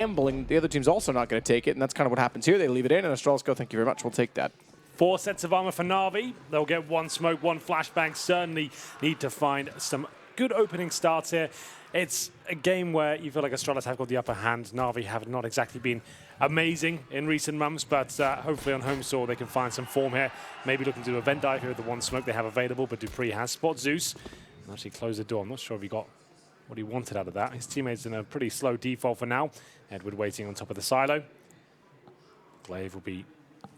gambling. The other team's also not going to take it, and that's kind of what happens here. They leave it in, and Astralis go, thank you very much, we'll take that. 4 sets of armor for NaVi. They'll get 1 smoke, 1 flashbang. Certainly need to find some good opening starts here. It's a game where you feel like Astralis have got the upper hand. NaVi have not exactly been amazing in recent months, but hopefully on home soil they can find some form here. Maybe looking to do a vent dive here with the 1 smoke they have available, but dupreeh has spot Zeus and actually close the door. I'm not sure if he got what he wanted out of that. His teammates in a pretty slow default for now. Edward waiting on top of the silo. Glaive will be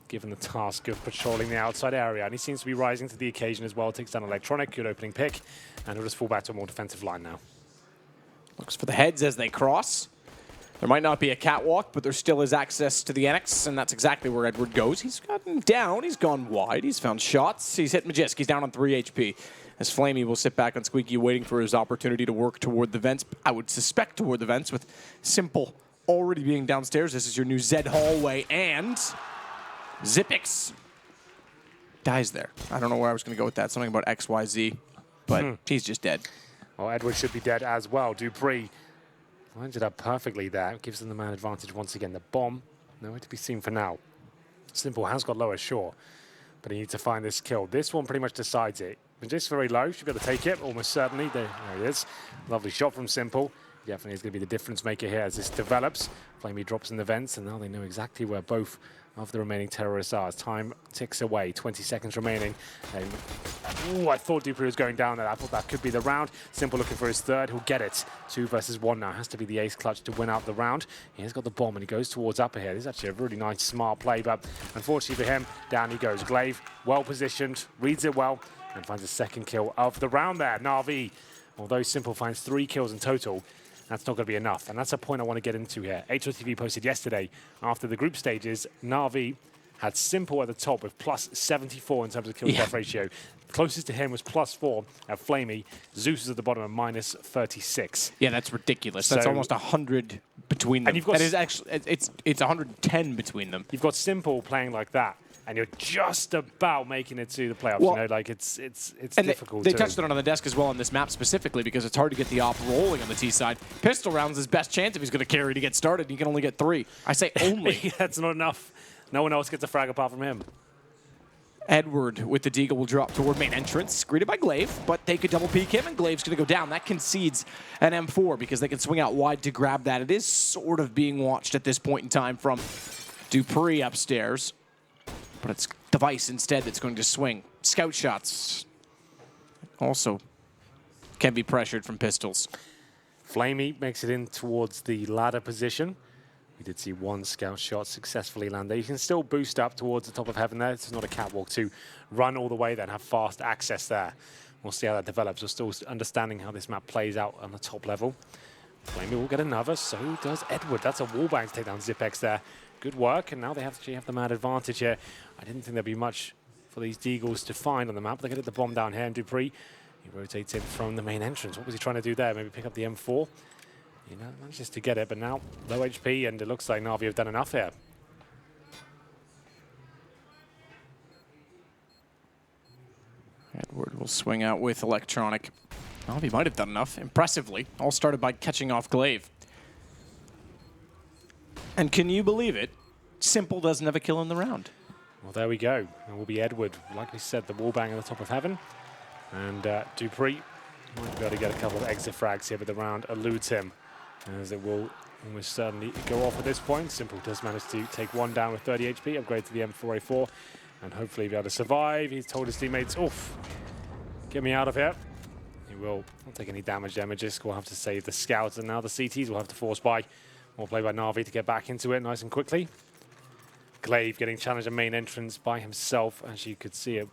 given the task of patrolling the outside area, and he seems to be rising to the occasion as well. Takes down Electronic, good opening pick, and he'll just fall back to a more defensive line now. Looks for the heads as they cross. There might not be a catwalk, but there still is access to the Enix, and that's exactly where Edward goes. He's gotten down, he's gone wide, he's found shots, he's hit Magisk, he's down on 3 HP. As Flamey will sit back on Squeaky, waiting for his opportunity to work toward the vents. I would suspect toward the vents, with Simple already being downstairs. This is your new Zed hallway, and Zipix dies there. I don't know where I was going to go with that. Something about XYZ, but he's just dead. Well, Edward should be dead as well. dupreeh lines it up perfectly there. Gives them the man advantage once again. The bomb, nowhere to be seen for now. Simple has got lower, sure, but he needs to find this kill. This one pretty much decides it. Just very low, should be able to take it, almost certainly. There it is. Lovely shot from Simple. Definitely is going to be the difference maker here as this develops. Flamey drops in the vents, and now they know exactly where both of the remaining terrorists are. As time ticks away, 20 seconds remaining. Ooh, I thought dupreeh was going down there. I thought that could be the round. Simple looking for his third. He'll get it. 2 versus 1 now. Has to be the ace clutch to win out the round. He has got the bomb, and he goes towards upper here. This is actually a really nice, smart play, but unfortunately for him, down he goes. Glaive, well positioned, reads it well, and finds a second kill of the round there. NaVi, although Simple finds 3 kills in total, that's not going to be enough, and that's a point I want to get into here. HLTV posted yesterday, after the group stages, NaVi had Simple at the top with plus 74 in terms of kill-death ratio. Closest to him was plus 4 at Flamey. Zeus is at the bottom at minus 36. Yeah, that's ridiculous. That's almost 100 between them. And you've got, that is actually, it's 110 between them. You've got Simple playing like that, and you're just about making it to the playoffs. Well, you know, like it's difficult. They touched on the desk as well on this map specifically because it's hard to get the op rolling on the T side. Pistol round's his best chance if he's going to carry to get started. He can only get 3. I say only. That's not enough. No one else gets a frag apart from him. Edward with the deagle will drop toward main entrance, greeted by Glaive, but they could double peek him, and Glaive's going to go down. That concedes an M4 because they can swing out wide to grab that. It is sort of being watched at this point in time from dupreeh upstairs, but it's Device instead that's going to swing. Scout shots also can be pressured from pistols. Flamey makes it in towards the ladder position. We did see 1 scout shot successfully land there. You can still boost up towards the top of heaven there. It's not a catwalk to run all the way there and have fast access there. We'll see how that develops. We're still understanding how this map plays out on the top level. Flamey will get another, so does Edward. That's a wallbang to take down Zipix there. Good work, and now they actually have the mad advantage here. I didn't think there'd be much for these deagles to find on the map. They get the bomb down here, and dupreeh, he rotates in from the main entrance. What was he trying to do there? Maybe pick up the M4? You know, manages to get it, but now low HP, and it looks like NaVi have done enough here. Edward will swing out with Electronic. NaVi might have done enough, impressively. All started by catching off Glaive. And can you believe it? Simple doesn't have a kill in the round. Well, there we go. It will be Edward. Like we said, the wallbang at the top of heaven. And dupreeh might be able to get a couple of exit frags here, but the round eludes him, as it will almost certainly go off at this point. Simple does manage to take 1 down with 30 HP, upgrade to the M4A4, and hopefully be able to survive. He's told his teammates, oof, get me out of here. He will not take any damage there. Magisk will have to save the scouts, and now the CTs will have to force by. More play by NaVi to get back into it nice and quickly. Glaive getting challenged at main entrance by himself, as you could see it.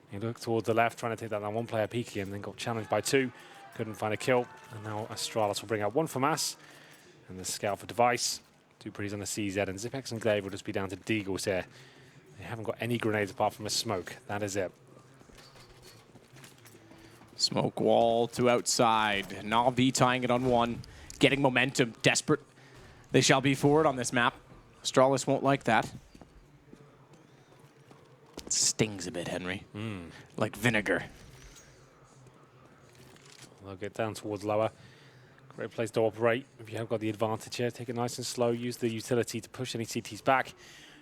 He looked towards the left, trying to take that 1 player peeking him, then got challenged by 2. Couldn't find a kill, and now Astralis will bring out 1 for Mass, and the scout for Device. dupreeh's on the CZ, and Zipix and Glaive will just be down to deagles here. They haven't got any grenades apart from a smoke. That is it. Smoke wall to outside. NaVi tying it on 1, getting momentum, desperate. They shall be forward on this map. Astralis won't like that. It stings a bit, Henry. Like vinegar. They'll get down towards lower. Great place to operate. If you have got the advantage here, take it nice and slow. Use the utility to push any CTs back.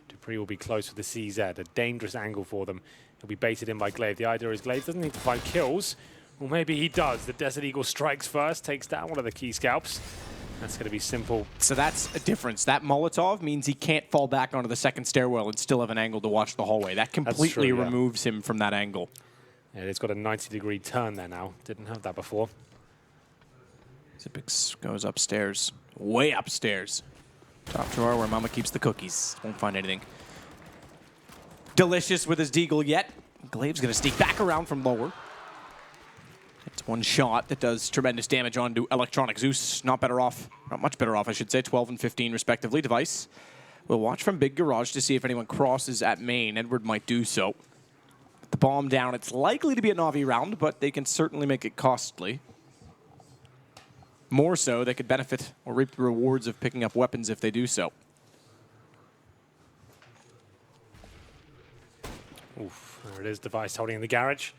dupreeh will be close with the CZ, a dangerous angle for them. He'll be baited in by Glaive. The idea is Glaive doesn't need to find kills. Well, maybe he does. The Desert Eagle strikes first, takes down one of the key scalps. That's going to be simple. So that's a difference. That Molotov means he can't fall back onto the second stairwell and still have an angle to watch the hallway. That completely removes him from that angle. Yeah, it's got a 90-degree turn there now. Didn't have that before. Xyp9x goes upstairs, way upstairs. Top drawer where Mama keeps the cookies. Won't find anything delicious with his deagle yet. Glaive's going to sneak back around from lower. It's one shot that does tremendous damage onto Electronic. Zeus not better off, not much better off, I should say. 12 and 15 respectively. Device will watch from Big Garage to see if anyone crosses at main. Edward might do so. With the bomb down, it's likely to be a NaVi round, but they can certainly make it costly. More so, they could benefit or reap the rewards of picking up weapons if they do so. Oof, there it is, Device holding in the garage.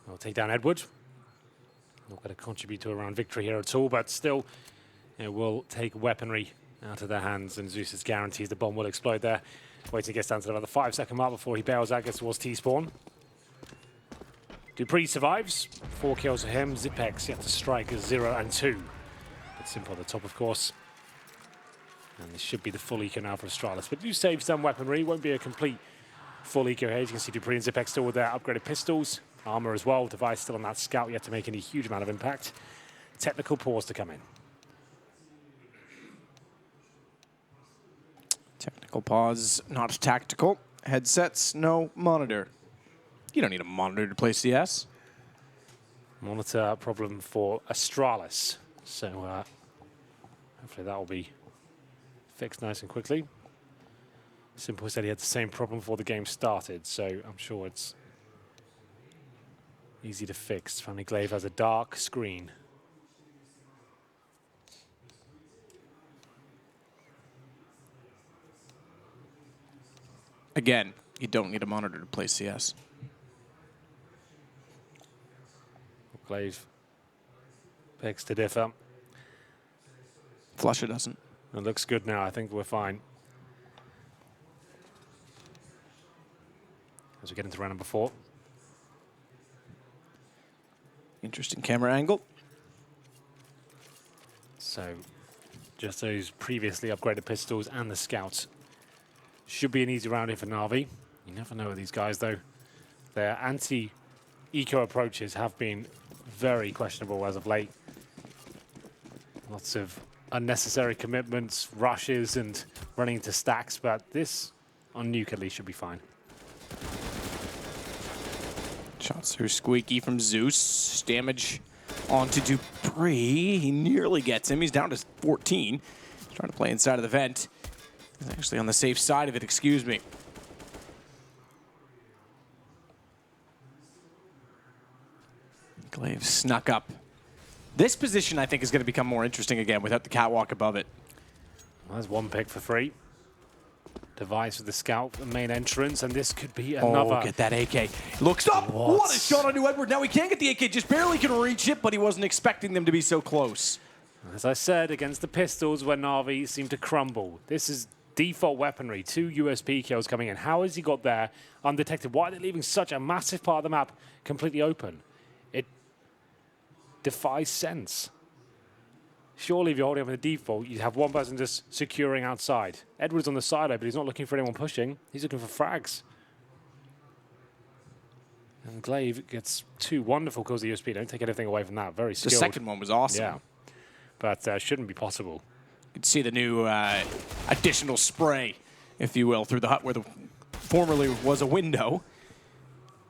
We'll take down Edward. Not going to contribute to a round victory here at all, but still, it will take weaponry out of their hands, and Zeus guarantees the bomb will explode there. Waiting gets down to about the 5-second mark before he bails out, gets towards T-spawn. dupreeh survives. 4 kills for him. Xyp9x yet to strike 0 and 2. It's simple at the top, of course. And this should be the full eco now for Astralis. But do save some weaponry. Won't be a complete full eco here. As you can see, dupreeh and Xyp9x still with their upgraded pistols. Armor as well. Device still on that scout, yet to make any huge amount of impact. Technical pause to come in. Technical pause, not tactical. Headsets, no monitor. You don't need a monitor to play CS. Monitor problem for Astralis. So hopefully that will be fixed nice and quickly. Simple said he had the same problem before the game started, so I'm sure it's easy to fix. Finally, Glaive has a dark screen. Again, you don't need a monitor to play CS. Glaive begs to differ. Flusher doesn't. It looks good now. I think we're fine. As we get into round number 4. Interesting camera angle. So just those previously upgraded pistols and the scouts. Should be an easy round here for NaVi. You never know with these guys, though. Their anti-eco approaches have been very questionable as of late. Lots of unnecessary commitments, rushes, and running into stacks, but this, on Nuke at least, should be fine. Shots through Squeaky from Zeus. Damage onto dupreeh. He nearly gets him. He's down to 14. He's trying to play inside of the vent. He's actually on the safe side of it, excuse me. Glaive snuck up. This position, I think, is going to become more interesting again without the catwalk above it. Well, there's one pick for free. Device with the scout, the main entrance, and this could be another. Oh, get that AK. Looks up. What a shot onto Edward. Now he can't get the AK, just barely can reach it, but he wasn't expecting them to be so close. As I said, against the pistols where NaVi seem to crumble. This is default weaponry. 2 USP kills coming in. How has he got there undetected? Why are they leaving such a massive part of the map completely open? It defies sense. Surely if you're holding up in the default, you have one person just securing outside. Edward's on the side, but he's not looking for anyone pushing. He's looking for frags. And Glaive gets 2 wonderful kills of USP. Don't take anything away from that. Very skilled. The second one was awesome. Yeah. But shouldn't be possible. You can see the new additional spray, if you will, through the hut where the formerly was a window.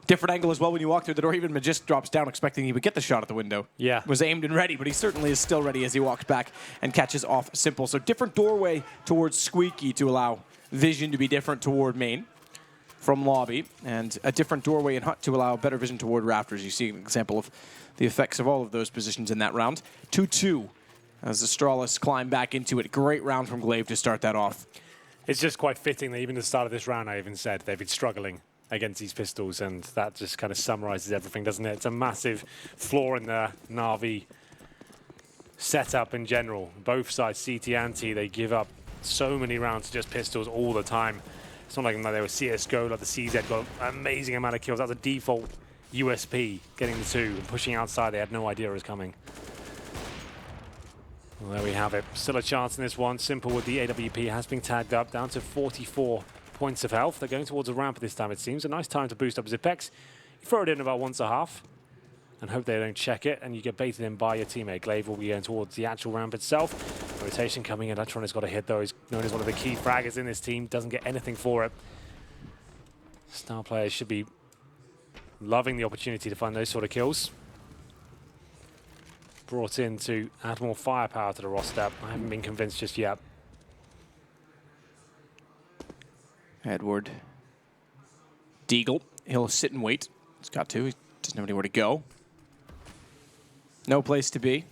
Different angle as well when you walk through the door. Even Magist drops down expecting he would get the shot at the window. Yeah. Was aimed and ready, but he certainly is still ready as he walks back and catches off Simple. So different doorway towards Squeaky to allow vision to be different toward main from lobby, and a different doorway in hut to allow better vision toward rafters. You see an example of the effects of all of those positions in that round. 2-2 as Astralis climb back into it. Great round from Glaive to start that off. It's just quite fitting that even at the start of this round, I even said they've been struggling against these pistols, and that just kind of summarizes everything, doesn't it? It's a massive flaw in the NaVi setup in general. Both sides, CT and T, they give up so many rounds to just pistols all the time. It's not like they were CSGO, like the CZ got an amazing amount of kills. That was a default USP, getting the 2 and pushing outside. They had no idea it was coming. Well, there we have it. Still a chance in this one. Simple with the AWP has been tagged up, down to 44 points of health. They're going towards a ramp at this time, it seems. A nice time to boost up Zipex. You throw it in about once a half and hope they don't check it, and you get baited in by your teammate. Glaive will be going towards the actual ramp itself. Rotation coming in. Electronics got to hit though. He's known as one of the key fraggers in this team. Doesn't get anything for it. Star players should be loving the opportunity to find those sort of kills. Brought in to add more firepower to the roster. I haven't been convinced just yet. Edward Deagle, he'll sit and wait. He's got to. He doesn't have anywhere to go. No place to be.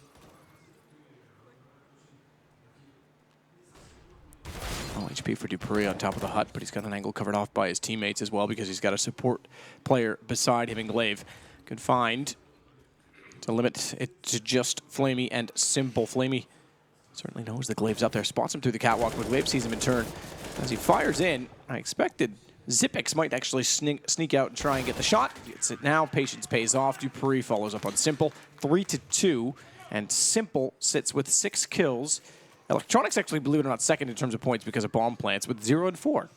All HP for Dupree on top of the hut, but he's got an angle covered off by his teammates as well because he's got a support player beside him in Glaive. Good find to limit it to just Flamey and Simple. Flamey certainly knows the Glaive's up there, spots him through the catwalk, but Glaive sees him in turn. As he fires in, I expected Zipex might actually sneak out and try and get the shot. Gets it now. Patience pays off. Dupree follows up on Simple. 3-2. And Simple sits with 6 kills. Electronics actually, believe it or not, second in terms of points because of bomb plants with 0 and 4.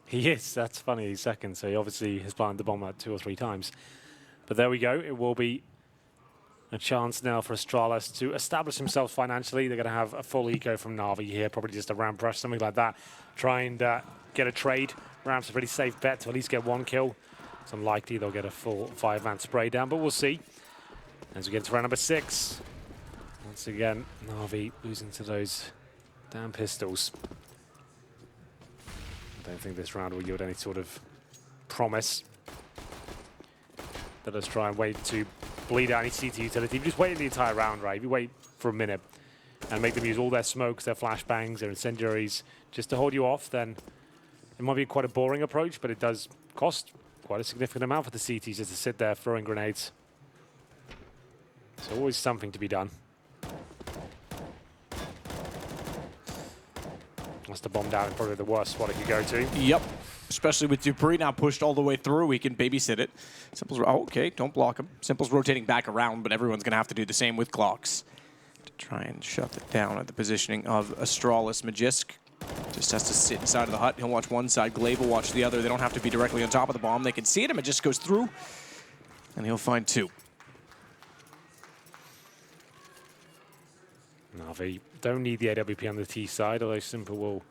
He is. That's funny. He's second. So he obviously has planted the bomb out 2 or 3 times. But there we go. It will be a chance now for Astralis to establish themselves financially. They're going to have a full eco from NaVi here. Probably just a ramp rush, something like that. Try and get a trade. Ramp's a pretty safe bet to at least get 1 kill. It's unlikely they'll get a full 5-man spray down, but we'll see. As we get to round number 6. Once again, NaVi losing to those damn pistols. I don't think this round will yield any sort of promise. But let's try and wait to bleed out any CT utility. If you just wait the entire round, right? If you wait for a minute and make them use all their smokes, their flashbangs, their incendiaries, just to hold you off, then it might be quite a boring approach, but it does cost quite a significant amount for the CTs just to sit there throwing grenades. So always something to be done. That's the bomb down, probably the worst spot it could go to. Yep. Especially with Dupree now pushed all the way through, we can babysit it. Simple's, oh, okay, don't block him. Simple's rotating back around, but everyone's going to have to do the same with clocks to try and shut it down at the positioning of Astralis. Magisk just has to sit inside of the hut. He'll watch one side, Glaive will watch the other. They don't have to be directly on top of the bomb. They can see it, and Magisk goes through, and he'll find 2. NaVi don't need the AWP on the T side, although Simple will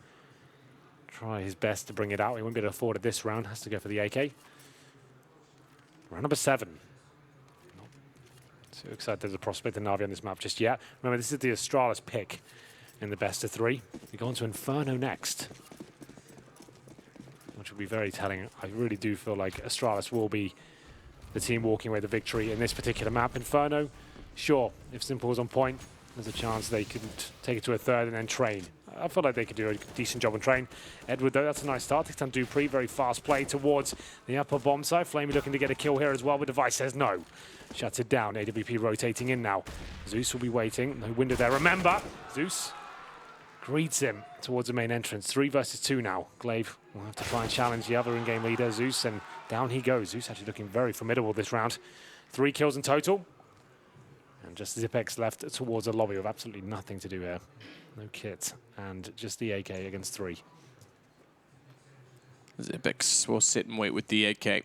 try his best to bring it out. He won't be able to afford it this round. Has to go for the AK. Round number 7. Not too excited there's a prospect of NaVi on this map just yet. Remember, this is the Astralis pick in the best of 3. We go on to Inferno next, which will be very telling. I really do feel like Astralis will be the team walking away with the victory in this particular map. Inferno, sure, if Simple was on point, there's a chance they could take it to a 3rd and then train. I feel like they could do a decent job on train. Edward, though, that's a nice start. Takes on Dupree, very fast play towards the upper bomb side. Flamey looking to get a kill here as well, but Device says no. Shuts it down. AWP rotating in now. Zeus will be waiting. No window there. Remember, Zeus greets him towards the main entrance. 3 versus 2 now. Glaive will have to try and challenge the other in-game leader, Zeus, and down he goes. Zeus actually looking very formidable this round. 3 kills in total. And just Zipex left towards a lobby with absolutely nothing to do here. No kit, and just the AK against 3. Zipex will sit and wait with the AK.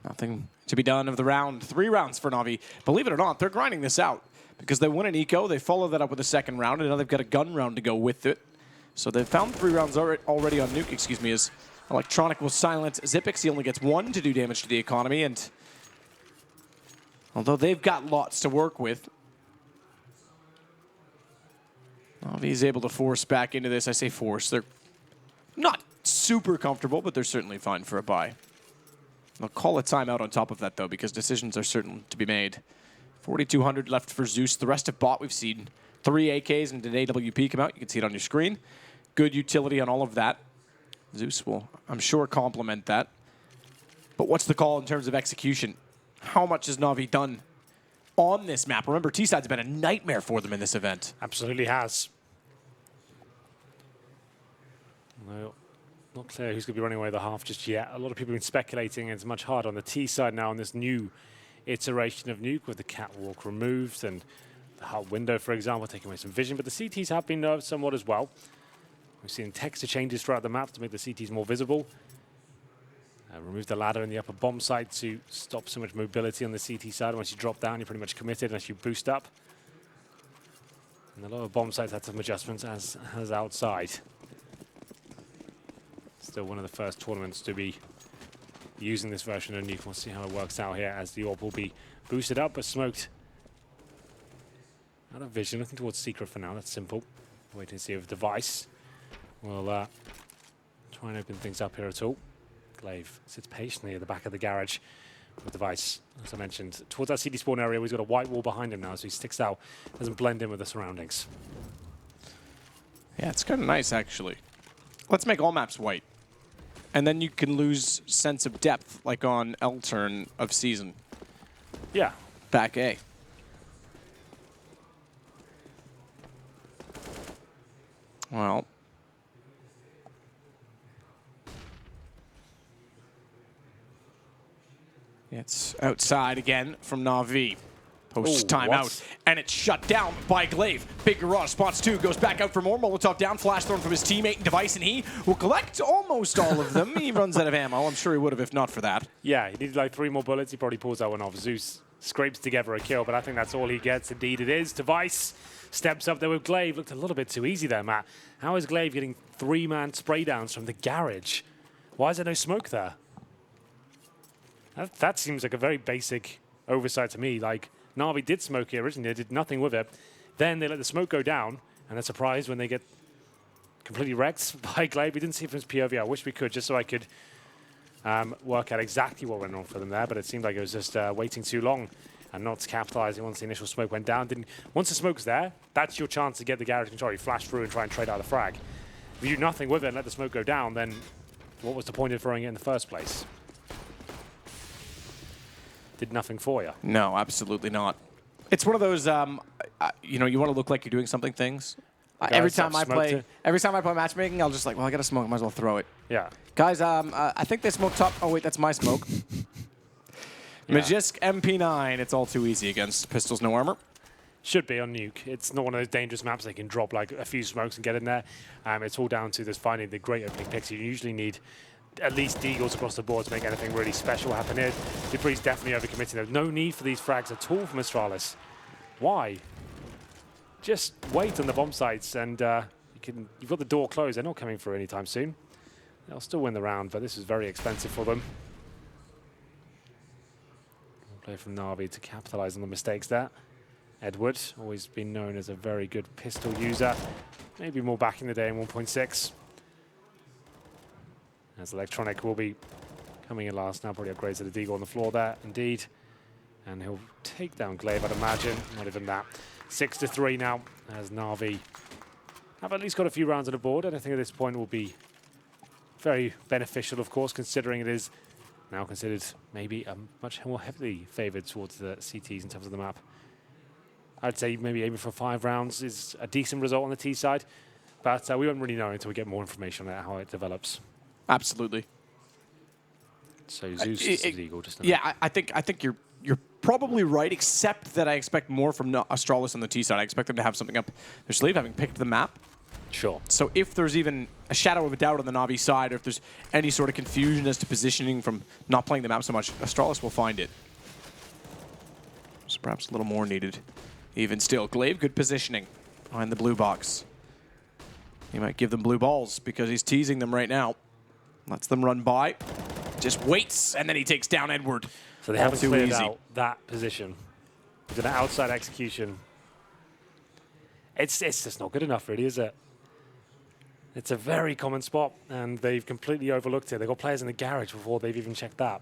Nothing to be done of the round. 3 rounds for NaVi. Believe it or not, they're grinding this out because they won an eco. They follow that up with a 2nd round, and now they've got a gun round to go with it. So they've found 3 rounds already on Nuke, excuse me, as Electronic will silence Zipex. He only gets 1 to do damage to the economy, and although they've got lots to work with, NaVi's able to force back into this. I say force. They're not super comfortable, but they're certainly fine for a bye. I'll call a timeout on top of that, though, because decisions are certain to be made. 4,200 left for Zeus. The rest of bot, we've seen 3 AKs and an AWP come out. You can see it on your screen. Good utility on all of that. Zeus will, I'm sure, complement that. But what's the call in terms of execution? How much has NaVi done on this map. Remember, T-Side's been a nightmare for them in this event. Absolutely has. No, not clear who's going to be running away the half just yet. A lot of people have been speculating it's much harder on the T side now on this new iteration of Nuke with the catwalk removed and the hut window, for example, taking away some vision. But the CTs have been nerfed somewhat as well. We've seen texture changes throughout the map to make the CTs more visible. Remove the ladder in the upper bomb site to stop so much mobility on the CT side. Once you drop down, you're pretty much committed unless you boost up. And the lower bomb sites had some adjustments as outside. Still one of the first tournaments to be using this version of Nuke. We'll see how it works out here as the orb will be boosted up but smoked out of vision. Looking towards Secret for now. That's simple. Waiting to see if Device will try and open things up here at all. Glaive sits patiently at the back of the garage with Device, as I mentioned. Towards that CD spawn area, he's got a white wall behind him now, so he sticks out, doesn't blend in with the surroundings. Yeah, it's kind of nice, actually. Let's make all maps white. And then you can lose sense of depth, like on L turn of season. Yeah. Back A. Well. It's outside again from NaVi. Post timeout, and it's shut down by Glaive. Big Garage spots 2, goes back out for more. Molotov down, flash thrown from his teammate and Device, and he will collect almost all of them. He runs out of ammo. I'm sure he would have if not for that. Yeah, he needed like 3 more bullets. He probably pulls that one off. Zeus scrapes together a kill, but I think that's all he gets. Indeed it is. Device steps up there with Glaive. Looked a little bit too easy there, Matt. How is Glaive getting 3-man spray downs from the garage? Why is there no smoke there? That seems like a very basic oversight to me. Like, NaVi did smoke here originally, they did nothing with it. Then they let the smoke go down, and they're surprised when they get completely wrecked by Glaive. We didn't see it from his POV. I wish we could, just so I could work out exactly what went on for them there, but it seemed like it was just waiting too long and not capitalizing once the initial smoke went down. Once the smoke's there, that's your chance to get the garage control. You flash through and try and trade out the frag. If you do nothing with it and let the smoke go down, then what was the point of throwing it in the first place? Did nothing for you. No, absolutely not. It's one of those, you know, you want to look like you're doing something things. Every time I play matchmaking, I'll just like, well, I got to smoke, might as well throw it. Yeah. Guys, I think they smoked top. Oh wait, that's my smoke. Yeah. Magisk MP9. It's all too easy against pistols, no armor. Should be on Nuke. It's not one of those dangerous maps they can drop like a few smokes and get in there. It's all down to just finding the great opening picks. You usually need at least deagles across the board to make anything really special happen here. dupree's definitely overcommitting. There's no need for these frags at all from Astralis. Why? Just wait on the bomb sites and you've got the door closed. They're not coming through anytime soon. They'll still win the round, but this is very expensive for them. Play from NaVi to capitalize on the mistakes there. Edward, always been known as a very good pistol user. Maybe more back in the day in 1.6. As Electronic will be coming in last now, probably upgrades to the Deagle on the floor there, indeed. And he'll take down Glaive, I'd imagine. Not even that. 6-3 now, as NaVi have at least got a few rounds on the board. And I think at this point will be very beneficial, of course, considering it is now considered maybe a much more heavily favored towards the CTs in terms of the map. I'd say maybe aiming for 5 rounds is a decent result on the T side, but we won't really know until we get more information on how it develops. Absolutely. So Zeus is illegal, just yeah, I think you're probably right, except that I expect more from Astralis on the T side. I expect them to have something up their sleeve, having picked the map. Sure. So if there's even a shadow of a doubt on the NaVi side, or if there's any sort of confusion as to positioning from not playing the map so much, Astralis will find it. So perhaps a little more needed. Even still, Glaive, good positioning behind the blue box. He might give them blue balls because he's teasing them right now. Lets them run by. Just waits, and then he takes down Edward. So they haven't cleared out that position. It's an outside execution. It's just not good enough, really, is it? It's a very common spot, and they've completely overlooked it. They've got players in the garage before they've even checked that.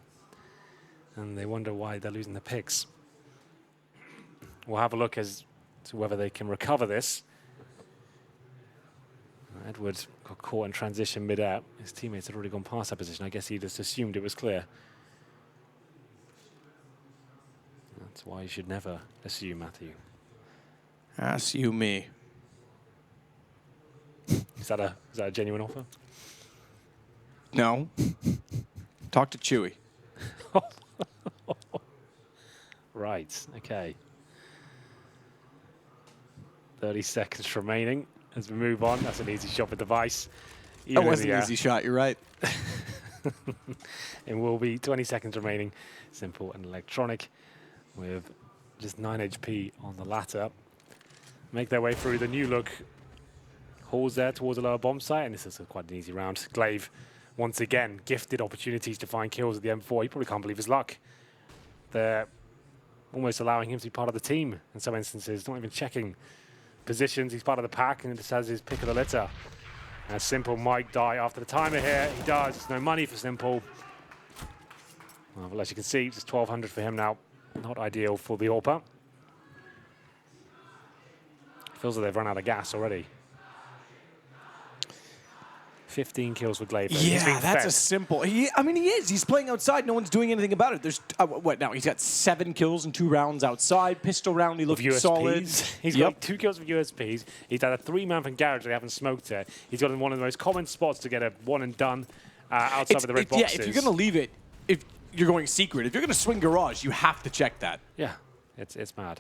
And they wonder why they're losing the picks. We'll have a look as to whether they can recover this. Edward got caught in transition mid-air. His teammates had already gone past that position. I guess he just assumed it was clear. That's why you should never assume, Matthew. Ask you me. Is that a genuine offer? No. Talk to Chewy. Right, okay. 30 seconds remaining as we move on. That's an easy shot with device. That was an easy shot, you're right. It will be 20 seconds remaining. Simple and electronic with just 9 HP on the latter. Make their way through the new look. Hauls there towards the lower bomb site, and this is quite an easy round. Glaive, once again, gifted opportunities to find kills at the M4. He probably can't believe his luck. They're almost allowing him to be part of the team in some instances, not even checking positions. He's part of the pack and just has his pick of the litter. And Simple might die after the timer here. He does. There's no money for Simple. Well, as you can see, it's 1,200 for him now. Not ideal for the AWPer. Feels like they've run out of gas already. 15 kills for Glaive. Yeah, that's a simple. I mean, he is. He's playing outside. No one's doing anything about it. There's what now? He's got 7 kills in 2 rounds outside. Pistol round, he looks solid. He's got 2 kills with USPs. He's had a 3-man from Garage. They haven't smoked it. He's got in one of the most common spots to get a one and done outside of the red boxes. Yeah, if you're going to leave it, if you're going secret, if you're going to swing Garage, you have to check that. Yeah, it's mad.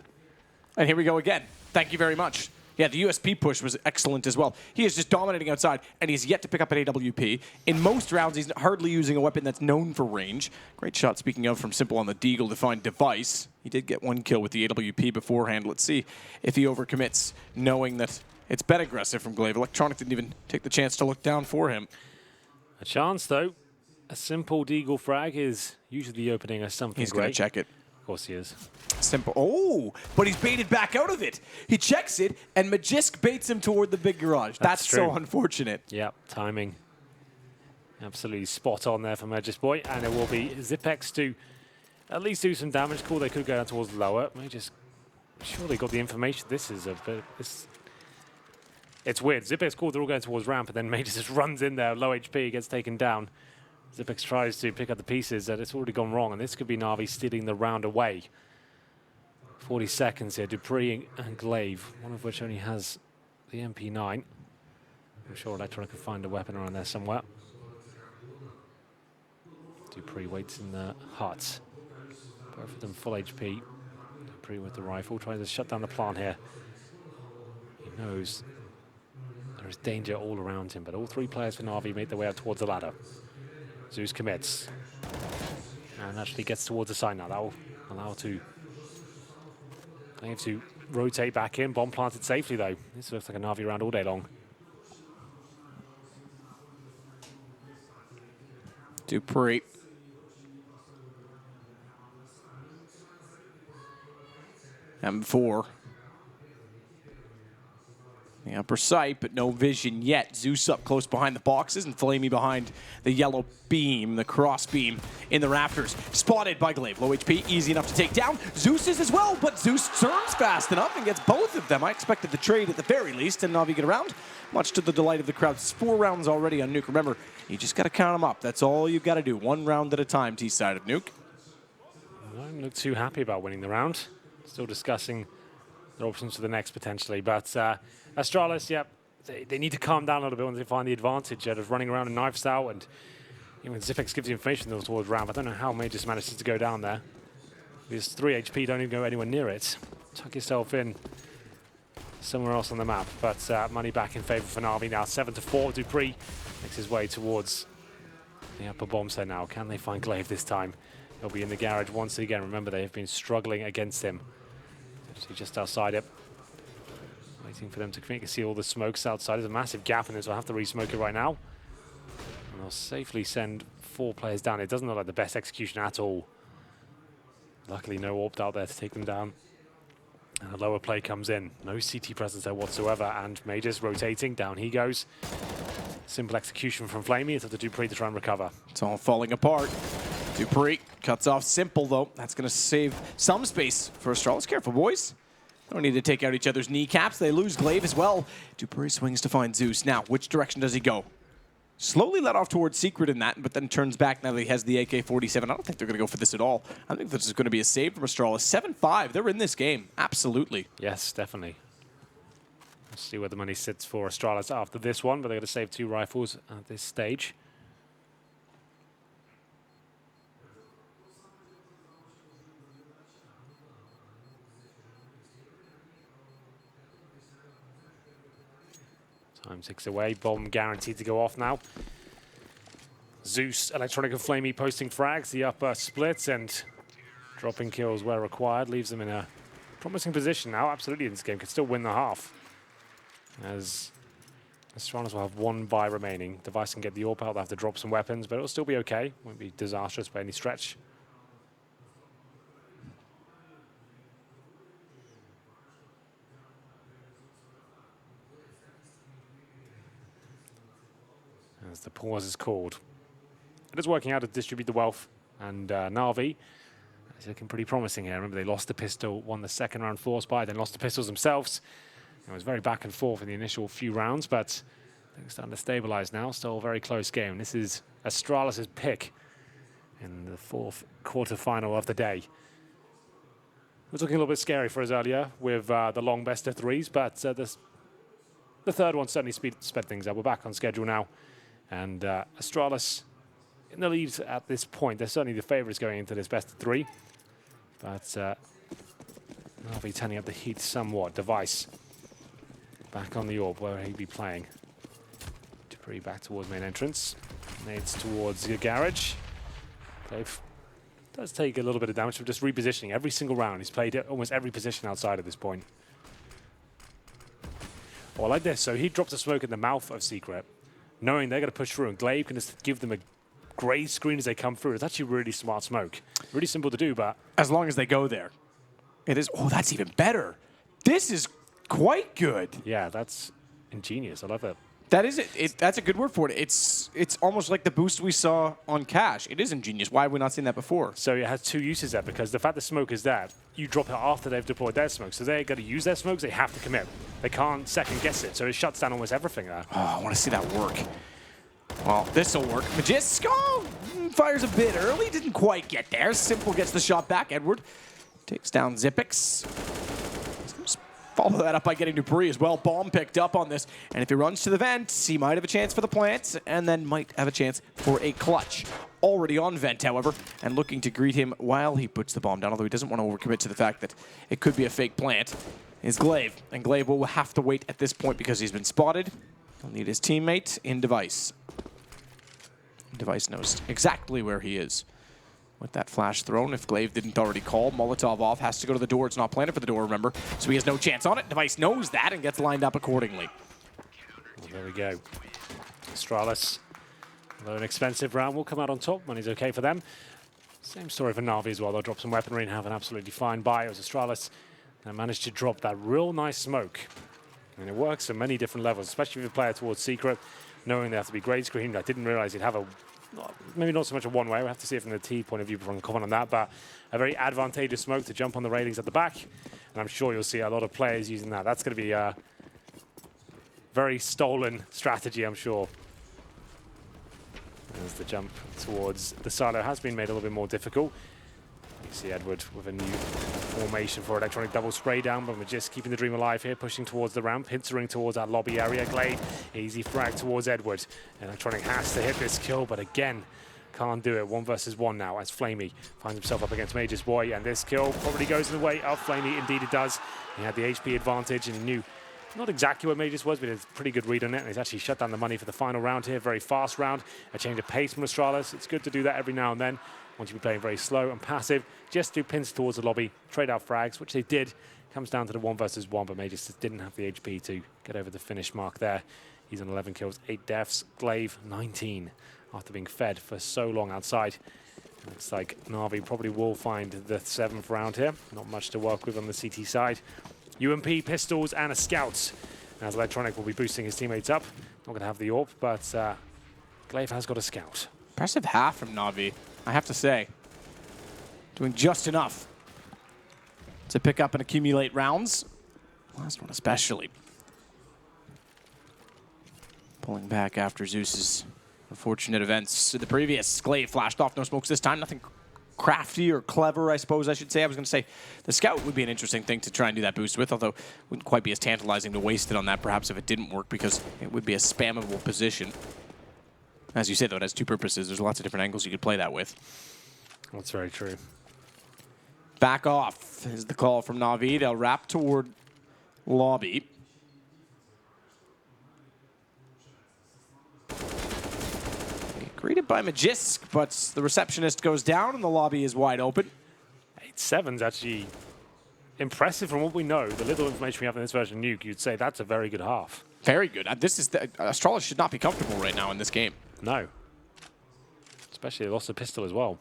And here we go again. Thank you very much. Yeah, the USP push was excellent as well. He is just dominating outside, and he's yet to pick up an AWP. In most rounds, he's hardly using a weapon that's known for range. Great shot, speaking of, from Simple on the Deagle to find device. He did get 1 kill with the AWP beforehand. Let's see if he overcommits, knowing that it's been aggressive from Glaive. Electronic didn't even take the chance to look down for him. A chance, though. A Simple Deagle frag is usually the opening of something He's going to check it. Of course he is. Simple. Oh, but he's baited back out of it. He checks it, and Magisk baits him toward the big garage. That's so unfortunate. Yep, timing. Absolutely spot on there for Magisk Boy. And it will be Zipex to at least do some damage. Cool, they could go down towards lower. Magisk surely got the information. This is a bit... It's weird. Zipex cool, they're all going towards ramp, and then Magisk just runs in there, low HP, gets taken down. Zipex tries to pick up the pieces, and it's already gone wrong, and this could be NaVi stealing the round away. 40 seconds here. Dupree and Glaive, one of which only has the MP9. I'm sure Electronic could find a weapon around there somewhere. Dupree waits in the hut. Both of them full HP. Dupree with the rifle, trying to shut down the plant here. He knows there is danger all around him, but all 3 players for NaVi make their way out towards the ladder. Zeus commits. And actually gets towards the side now. That will allow Glaive to rotate back in. Bomb planted safely, though. This looks like a NaVi round all day long. Dupree. M4. The upper sight, but no vision yet. Zeus up close behind the boxes, and Flamey behind the yellow beam, the cross beam in the rafters. Spotted by Glaive. Low HP, easy enough to take down. Zeus is as well, but Zeus turns fast enough and gets both of them. I expected the trade at the very least, and NaVi get around, much to the delight of the crowd. It's 4 rounds already on Nuke. Remember, you just got to count them up. That's all you've got to do. 1 round at a time, T-side of Nuke. I don't look too happy about winning the round. Still discussing their options for the next, potentially, but... Astralis, yep, they need to calm down a little bit when they find the advantage of running around and knifes out, and when Zipex gives the information towards ramp, I don't know how Magisk manages to go down there. Because 3 HP, don't even go anywhere near it. Tuck yourself in somewhere else on the map, but money back in favor for NaVi now. 7-4, Dupree makes his way towards the upper bomb set now. Can they find Glaive this time? He'll be in the garage once again. Remember, they have been struggling against him. Actually just outside it. Waiting for them to connect. You can see all the smokes outside. There's a massive gap in this. I'll have to re-smoke it right now. And they'll safely send 4 players down. It doesn't look like the best execution at all. Luckily, no AWP out there to take them down. And a lower play comes in. No CT presence there whatsoever. And Magisk rotating. Down he goes. Simple execution from Flamey. It's up to Dupree to try and recover. It's all falling apart. Dupree cuts off Simple, though. That's going to save some space for Astralis. Careful, boys. Don't need to take out each other's kneecaps. They lose Glaive as well. Dupree swings to find Zeus. Now, which direction does he go? Slowly let off towards Secret in that, but then turns back now that he has the AK-47. I don't think they're going to go for this at all. I think this is going to be a save from Astralis. 7-5. They're in this game. Absolutely. Yes, definitely. Let's see where the money sits for Astralis after this one, but they're going to save 2 rifles at this stage. Time ticks away. Bomb guaranteed to go off now. Zeus, Electronic and Flamey posting frags. The upper splits and dropping kills where required. Leaves them in a promising position now. Absolutely in this game. Could still win the half. As Astralis will have 1 buy remaining. Device can get the AWP out. They'll have to drop some weapons, but it'll still be okay. Won't be disastrous by any stretch. As the pause is called. It is working out to distribute the wealth, and NaVi is looking pretty promising here. Remember, they lost the pistol, won the second round force buy, then lost the pistols themselves. It was very back and forth in the initial few rounds, but things starting to stabilize now. Still a very close game. This is Astralis' pick in the 4th quarterfinal of the day. It was looking a little bit scary for us earlier with the long best of 3s, but the third one certainly sped things up. We're back on schedule now. And Astralis in the lead at this point. They're certainly the favourites going into this best of 3. But NaVi turning up the heat somewhat. Device back on the AWP where he'll be playing. dupreeh back towards main entrance. Nades towards the garage. Dave does take a little bit of damage from just repositioning every single round. He's played almost every position outside at this point. Well, like this. So he drops a smoke in the mouth of Secret, knowing they're going to push through, and Glaive can just give them a grey screen as they come through. It's actually really smart smoke. Really simple to do, but... As long as they go there. It is... Oh, that's even better. This is quite good. Yeah, that's ingenious. I love it. That is it. That's a good word for it. It's almost like the boost we saw on Cash. It is ingenious. Why have we not seen that before? So it has 2 uses there, because the fact the smoke is there, you drop it after they've deployed their smoke. So they're going to use their smokes, they have to commit. They can't second guess it. So it shuts down almost everything there. Oh, I want to see that work. Well, this will work. Magisk, fires a bit early. Didn't quite get there. Simple gets the shot back. Edward takes down Zipix. Follow that up by getting dupreeh as well. Bomb picked up on this. And if he runs to the vent, he might have a chance for the plant, and then might have a chance for a clutch. Already on vent, however, and looking to greet him while he puts the bomb down, although he doesn't want to overcommit to the fact that it could be a fake plant, is Glaive. And Glaive will have to wait at this point because he's been spotted. He'll need his teammate in Device. Device knows exactly where he is. With that flash thrown, if Glaive didn't already call, Molotov off, has to go to the door. It's not planted for the door, remember, so he has no chance on it. Device knows that and gets lined up accordingly. Well, there we go. Astralis, although an expensive round, will come out on top. Money's okay for them. Same story for NaVi as well. They'll drop some weaponry and have an absolutely fine buy. It was Astralis that managed to drop that real nice smoke. And it works at many different levels, especially if you play it towards Secret, knowing they have to be grade screened. I didn't realize he'd have a... Maybe not so much a one-way. We'll have to see it from the T point of view from comment on that, but a very advantageous smoke to jump on the railings at the back. And I'm sure you'll see a lot of players using that. That's going to be a very stolen strategy, I'm sure. As the jump towards the silo has been made a little bit more difficult. You see Edward with a new formation for electronic double spray down, but we're just keeping the dream alive here, pushing towards the ramp, pincering towards that lobby area. Glaive, easy frag towards Edward. Electronic has to hit this kill, but again, can't do it. 1 versus 1 now as Flamey finds himself up against Major's boy, and this kill probably goes in the way of Flamey. Indeed it does. He had the HP advantage, and he knew not exactly what Major's was, but it's a pretty good read on it, and he's actually shut down the money for the final round here. Very fast round, a change of pace from Astralis. It's good to do that every now and then. Want you to be playing very slow and passive, just do pins towards the lobby, trade out frags, which they did. Comes down to the 1 versus 1, but Majors just didn't have the HP to get over the finish mark there. He's on 11 kills, 8 deaths. Glaive, 19, after being fed for so long outside. Looks like NaVi probably will find the 7th round here. Not much to work with on the CT side. UMP, pistols, and a scout. As Electronic will be boosting his teammates up. Not going to have the AWP, but Glaive has got a scout. Impressive half from NaVi, I have to say. Doing just enough to pick up and accumulate rounds. Last one especially. Pulling back after Zeus's Unfortunate events. The previous Glaive flashed off, no smokes this time. Nothing crafty or clever, I suppose I should say. I was going to say the Scout would be an interesting thing to try and do that boost with, although it wouldn't quite be as tantalizing to waste it on that perhaps if it didn't work, because it would be a spammable position. As you said, though, it has two purposes. There's lots of different angles you could play that with. That's very true. Back off is the call from NaVi. They'll wrap toward lobby. Greeted by Magisk, but the receptionist goes down and the lobby is wide open. 8-7's actually impressive from what we know. The little information we have in this version of Nuke, you'd say that's a very good half. Very good. This is Astralis should not be comfortable right now in this game. No. Especially lost a pistol as well.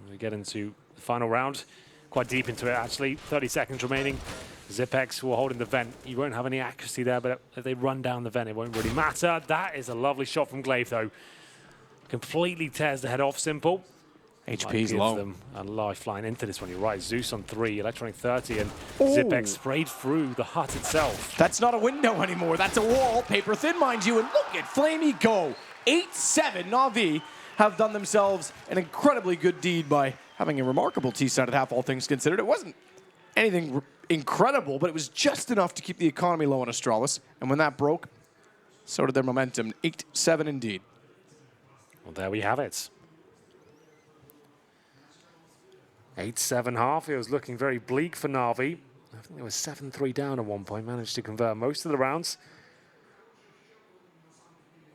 We get into the final round. Quite deep into it, actually. 30 seconds remaining. Zipex, who are holding the vent. You won't have any accuracy there, but if they run down the vent, it won't really matter. That is a lovely shot from Glaive, though. Completely tears the head off Simple. HP's low. Them a lifeline into this one. You're right. Zeus on 3, Electronic 30, and Zipex sprayed through the hut itself. That's not a window anymore. That's a wall. Paper thin, mind you. And look at Flamey go. 8-7. NaVi have done themselves an incredibly good deed by having a remarkable T-side at half, all things considered. It wasn't anything incredible, but it was just enough to keep the economy low on Astralis. And when that broke, so did their momentum. 8-7 indeed. Well, there we have it. 8-7 half. It was looking very bleak for NaVi. I think they were 7-3 down at one point. Managed to convert most of the rounds.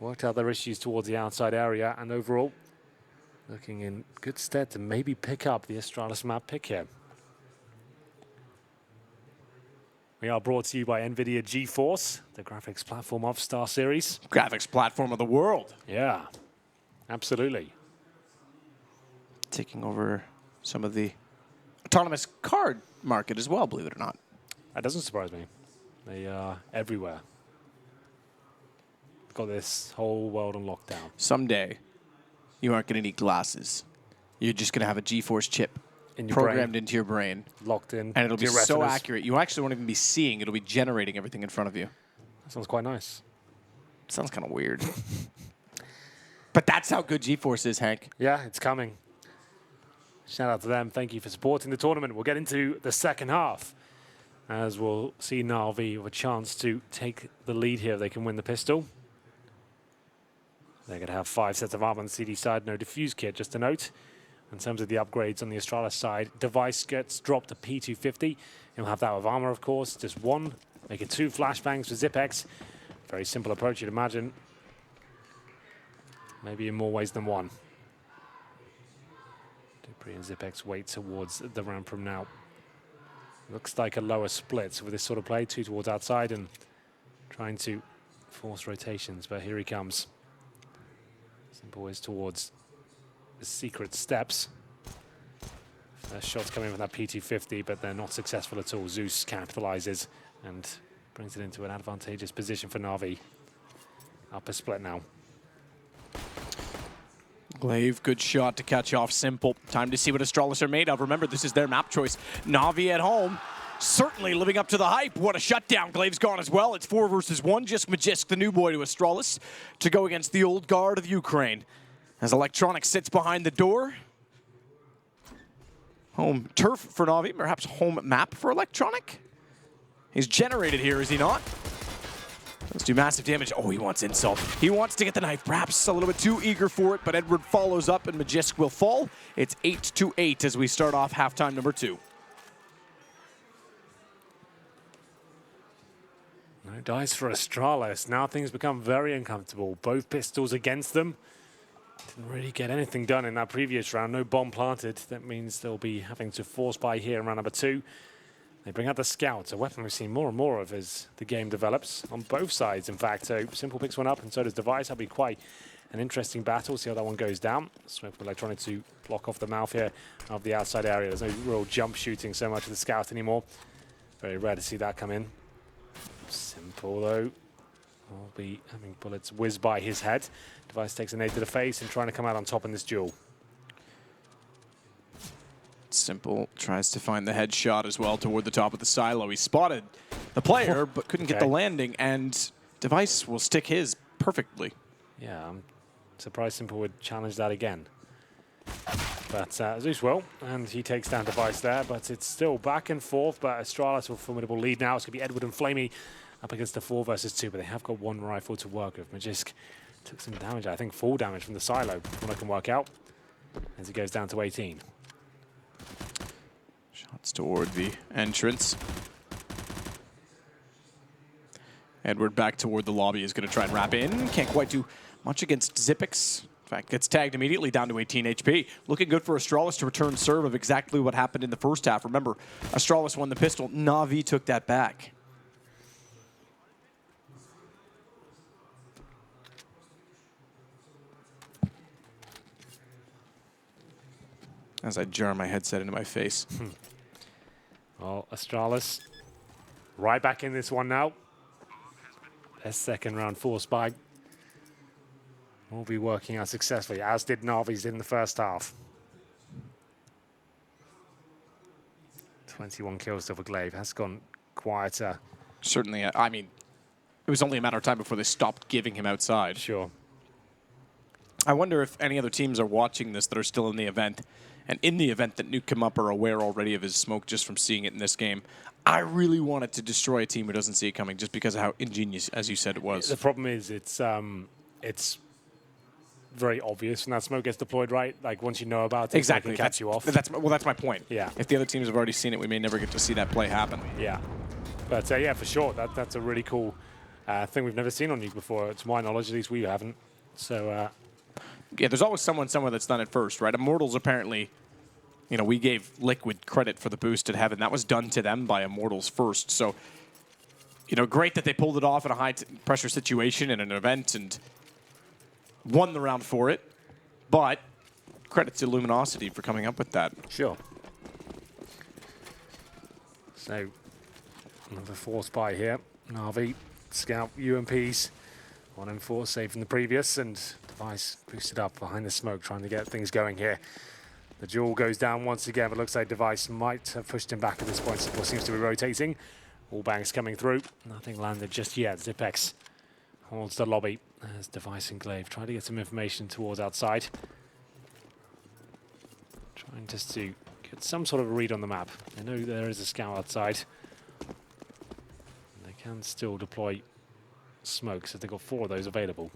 Worked out their issues towards the outside area, and overall looking in good stead to maybe pick up the Astralis map pick here. We are brought to you by NVIDIA GeForce, the graphics platform of StarSeries. Graphics platform of the world. Yeah, absolutely. Taking over some of the autonomous card market as well, believe it or not. That doesn't surprise me. They are everywhere. We've got this whole world on lockdown. Someday, you aren't going to need glasses. You're just going to have a GeForce chip In your programmed brain. into your brain. Locked in. And it'll be to your so retinas. accurate. You actually won't even be seeing. It'll be generating everything in front of you. That sounds quite nice. Sounds kind of weird. But that's how good GeForce is, Hank. Yeah, it's coming. Shout out to them. Thank you for supporting the tournament. We'll get into the second half, as we'll see NaVi with a chance to take the lead here if they can win the pistol. They're going to have 5 sets of armor on the CD side, no diffuse kit, just a note. In terms of the upgrades on the Astralis side, device gets dropped to P250. You'll have that with armor, of course, just 1. Make it 2 flashbangs for Zipex. Very simple approach, you'd imagine. Maybe in more ways than one. Dupree and Zipex wait towards the ramp from now. Looks like a lower split with this sort of play, 2 towards outside and trying to force rotations, but here he comes. Simple is towards the secret steps. First shots coming from that P250, but they're not successful at all. Zeus capitalizes and brings it into an advantageous position for NaVi. Upper split now. Glaive, good shot to catch off Simple. Time to see what Astralis are made of. Remember, this is their map choice. NaVi at home, certainly living up to the hype. What a shutdown. Glaive's gone as well. It's 4 versus 1. Just Magisk, the new boy to Astralis, to go against the old guard of Ukraine. As Electronic sits behind the door. Home turf for NaVi, perhaps home map for Electronic. He's generated here, is he not? Let's do massive damage. Oh, he wants insult. He wants to get the knife, perhaps a little bit too eager for it, but Edward follows up and Magisk will fall. It's 8-8 as we start off halftime number 2. No dice for Astralis. Now things become very uncomfortable. Both pistols against them. Didn't really get anything done in that previous round. No bomb planted. That means they'll be having to force by here in round number 2. They bring out the Scout, a weapon we've seen more and more of as the game develops, on both sides, in fact. So Simple picks one up, and so does Device. That'll be quite an interesting battle. See how that one goes down. Smoke Electronic to block off the mouth here of the outside area. There's no real jump shooting so much of the Scout anymore. Very rare to see that come in. Simple, though, will be having bullets whiz by his head. Device takes a nade to the face and trying to come out on top in this duel. Simple tries to find the headshot as well toward the top of the silo. He spotted the player, but couldn't get the landing, and Device will stick his perfectly. Yeah, Surprised Simple would challenge that again. But Zeus will, and he takes down Device there, but it's still back and forth, but Astralis with a formidable lead now. It's going to be Edward and Flamey up against the 4 versus 2, but they have got one rifle to work with. Magisk took some damage, I think full damage from the silo, from what I can work out, as he goes down to 18. Shots toward the entrance. Edward back toward the lobby is going to try and wrap in. Can't quite do much against Xyp9x. In fact, gets tagged immediately down to 18 HP. Looking good for Astralis to return serve of exactly what happened in the first half. Remember, Astralis won the pistol. NaVi took that back. As I jar my headset into my face. Well, Astralis right back in this one now. Their second round force spike will be working out successfully, as did NaVi's in the first half. 21 kills still for Glaive. Has gone quieter. Certainly, I mean, it was only a matter of time before they stopped giving him outside. Sure. I wonder if any other teams are watching this that are still in the event, and in the event that Nuke come up are aware already of his smoke just from seeing it in this game. I really wanted to destroy a team who doesn't see it coming just because of how ingenious, as you said, it was. The problem is it's very obvious when that smoke gets deployed, right? Like once you know about it, exactly. It can catch you off. That's my point. Yeah. If the other teams have already seen it, we may never get to see that play happen. Yeah. But yeah, for sure, that's a really cool thing we've never seen on Nuke before. To my knowledge, at least we haven't. So yeah, there's always someone somewhere that's done it first, right? Immortals apparently, you know, we gave Liquid credit for the boost at Heaven. That was done to them by Immortals first. So, you know, great that they pulled it off in a high-pressure situation in an event and won the round for it. But credit to Luminosity for coming up with that. Sure. So, another force buy here. NaVi, Scout, UMPs. 1-4, save from the previous, and Device boosted up behind the smoke, trying to get things going here. The duel goes down once again, but looks like Device might have pushed him back at this point. Simple seems to be rotating. All bangs coming through. Nothing landed just yet. Xyp9x holds the lobby as Device and Glaive try to get some information towards outside. Trying just to get some sort of a read on the map. They know there is a scout outside. And they can still deploy smoke, so they've got 4 of those available.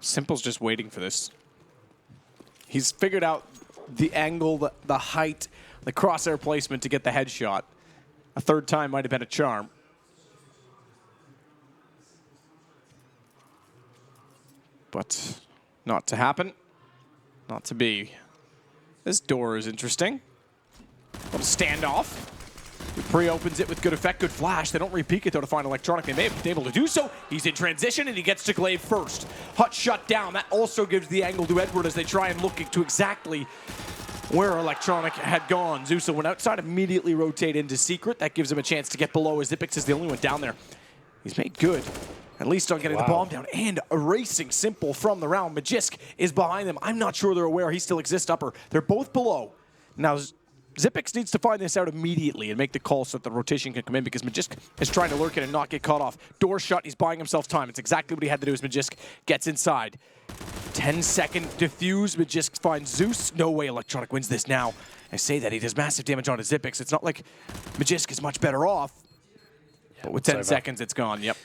Simple's just waiting for this. He's figured out the angle, the height, the crosshair placement to get the headshot. A third time might have been a charm. But not to happen. Not to be. This door is interesting. Little standoff. Dupree opens it with good effect, good flash. They don't re-peek it, though, to find Electronic. They may have been able to do so. He's in transition, and he gets to Glaive first. Hut shut down. That also gives the angle to Edward as they try and look to exactly where Electronic had gone. Zusa went outside, immediately rotate into Secret. That gives him a chance to get below, as Xyp9x is the only one down there. He's made good, at least on getting the bomb down and erasing Simple from the round. Magisk is behind them. I'm not sure they're aware he still exists upper. They're both below. Now, Xyp9x needs to find this out immediately and make the call so that the rotation can come in, because Magisk is trying to lurk in and not get caught off. Door shut, he's buying himself time. It's exactly what he had to do as Magisk gets inside. 10-second diffuse, Magisk finds Zeus. No way Electronic wins this now. I say that, he does massive damage onto Xyp9x. It's not like Magisk is much better off, but with 10 seconds, it's gone, yep.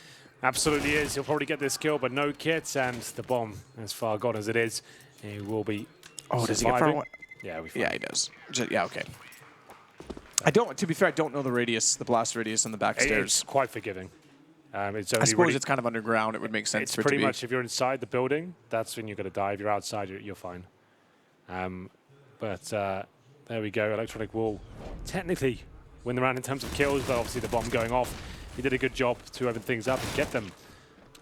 Absolutely is. He'll probably get this kill, but no kits, and the bomb, as far gone as it is, he will be does he get far one? Yeah, yeah, he does. Yeah, okay. To be fair, I don't know the radius, the blast radius on the back stairs. It's quite forgiving. It's only I suppose it's kind of underground. It would make sense for it to be. Pretty much, if you're inside the building, that's when you're going to die. If you're outside, you're fine. But there we go. Electronic will technically win the round in terms of kills, but obviously the bomb going off. He did a good job to open things up and get them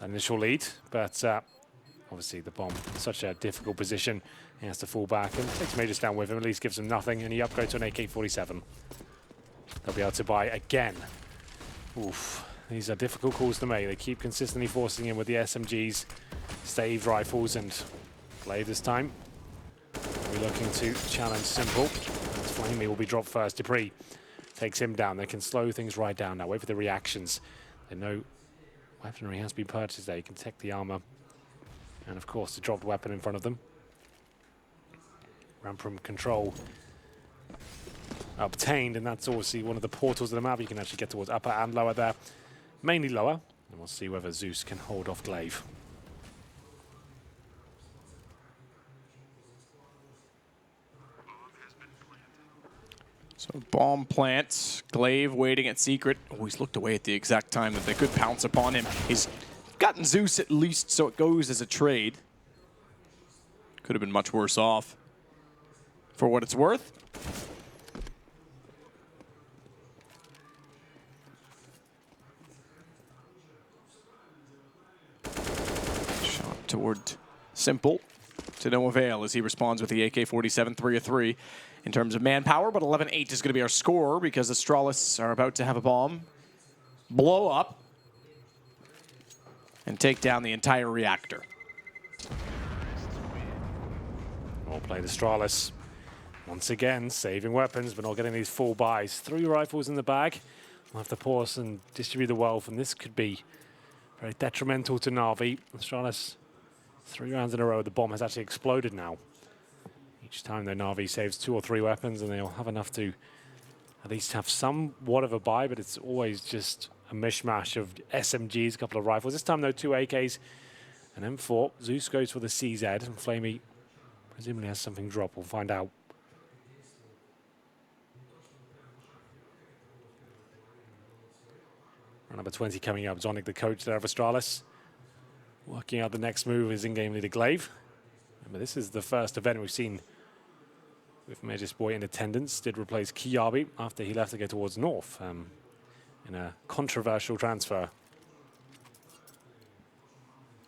an initial lead. But obviously the bomb in such a difficult position. He has to fall back and takes Magus down with him, at least gives him nothing, and he upgrades to an AK-47. They'll be able to buy again. Oof. These are difficult calls to make. They keep consistently forcing him with the SMGs, stave rifles, and Glaive this time. We're looking to challenge Simple. Flamey will be dropped first. Dupree takes him down. They can slow things right down now. Wait for the reactions. They know weaponry has been purchased there. You can take the armor. And of course, the dropped weapon in front of them. Ramp room control obtained, and that's obviously one of the portals of the map. You can actually get towards upper and lower there. Mainly lower. And we'll see whether Zeus can hold off Glaive. So bomb plants, Glaive waiting at secret. Oh, he's looked away at the exact time that they could pounce upon him. He's gotten Zeus at least, so it goes as a trade. Could have been much worse off. For what it's worth. Shot toward Simple. To no avail as he responds with the AK-47, 3 of 3 in terms of manpower, but 11-8 is going to be our score because Astralis are about to have a bomb blow up and take down the entire reactor. Well played, Astralis. Once again, saving weapons, but not getting these full buys. 3 rifles in the bag. We'll have to pause and distribute the wealth, and this could be very detrimental to NaVi. Astralis, 3 rounds in a row. The bomb has actually exploded now. Each time, though, NaVi saves 2 or 3 weapons, and they'll have enough to at least have somewhat of a buy, but it's always just a mishmash of SMGs, a couple of rifles. This time, though, 2 AKs, and M4. Zeus goes for the CZ, and Flamey presumably has something drop. We'll find out. Round number 20 coming up. Zonic, the coach there of Astralis, working out the next move is in-game leader Glaive. Remember, this is the first event we've seen with Magus Boy in attendance. Did replace Kiabi after he left to go towards North in a controversial transfer.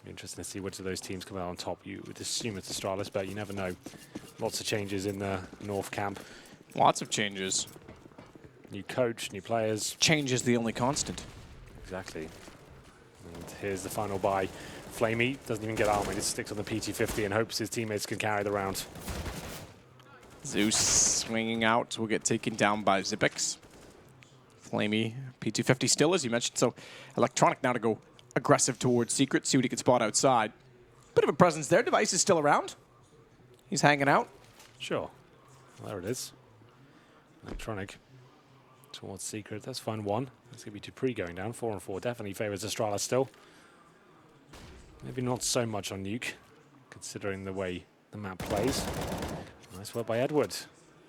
Interesting to see which of those teams come out on top. You would assume it's Astralis, but you never know. Lots of changes in the North camp. Lots of changes. New coach, new players. Change is the only constant. Exactly. And here's the final buy. Flamey doesn't even get armor, he just sticks on the PT-50 and hopes his teammates can carry the round. Zeus swinging out will get taken down by Zipix. Flamey, PT-50 still, as you mentioned, so Electronic now to go aggressive towards Secret, see what he can spot outside. Bit of a presence there. Device is still around. He's hanging out. Sure. Well, there it is. Electronic towards Secret. That's fun. 1. That's going to be Dupree going down. 4 and 4 definitely favors Astralis still. Maybe not so much on Nuke, considering the way the map plays. Nice work by Edward.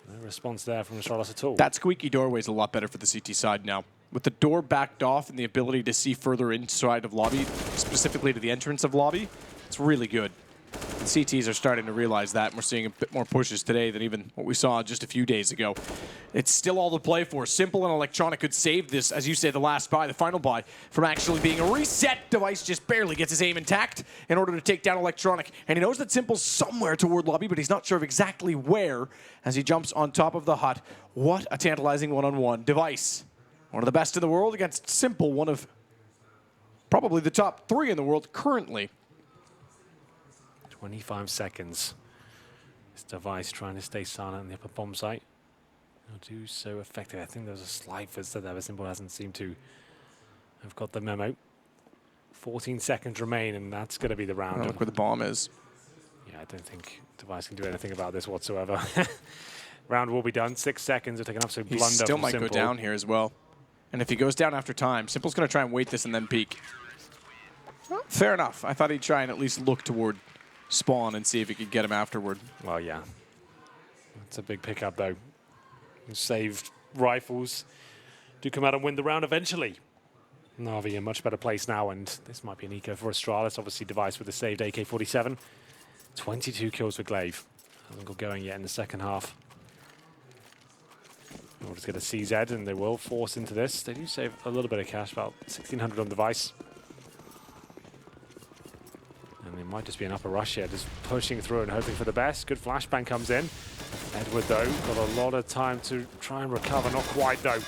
No response there from Astralis at all. That squeaky doorway is a lot better for the CT side now. With the door backed off and the ability to see further inside of lobby, specifically to the entrance of lobby, it's really good. The CTs are starting to realize that, and we're seeing a bit more pushes today than even what we saw just a few days ago. It's still all to play for. Simple and Electronic could save this, as you say, the last buy, the final buy, from actually being a reset. Device just barely gets his aim intact in order to take down Electronic. And he knows that Simple's somewhere toward lobby, but he's not sure of exactly where as he jumps on top of the hut. What a tantalizing one-on-one. Device, one of the best in the world against Simple, one of probably the top 3 in the world currently. 25 seconds. This Device trying to stay silent on the upper bomb site. He'll do so effectively. I think there's a slide for that, but Simple hasn't seemed to have got the memo. 14 seconds remain, and that's going to be the round. Look where the bomb is. Yeah, I don't think Device can do anything about this whatsoever. Round will be done. 6 seconds. It'll take an absolute blunder. He still might Simple. go down here as well. And if he goes down after time, Simple's going to try and wait this and then peek. Well, fair enough. I thought he'd try and at least look toward spawn and see if he could get him afterward. Well, yeah. That's a big pickup, though. Saved rifles do come out and win the round eventually. NaVi in a much better place now, and this might be an eco for Astralis. Obviously, Device with the saved AK-47. 22 kills for Glaive. Hasn't got going yet in the second half. We'll just get a CZ, and they will force into this. They do save a little bit of cash, about 1,600 on Device. And it might just be an upper rush here, just pushing through and hoping for the best. Good flashbang comes in. Edward, though, got a lot of time to try and recover. Not quite, though.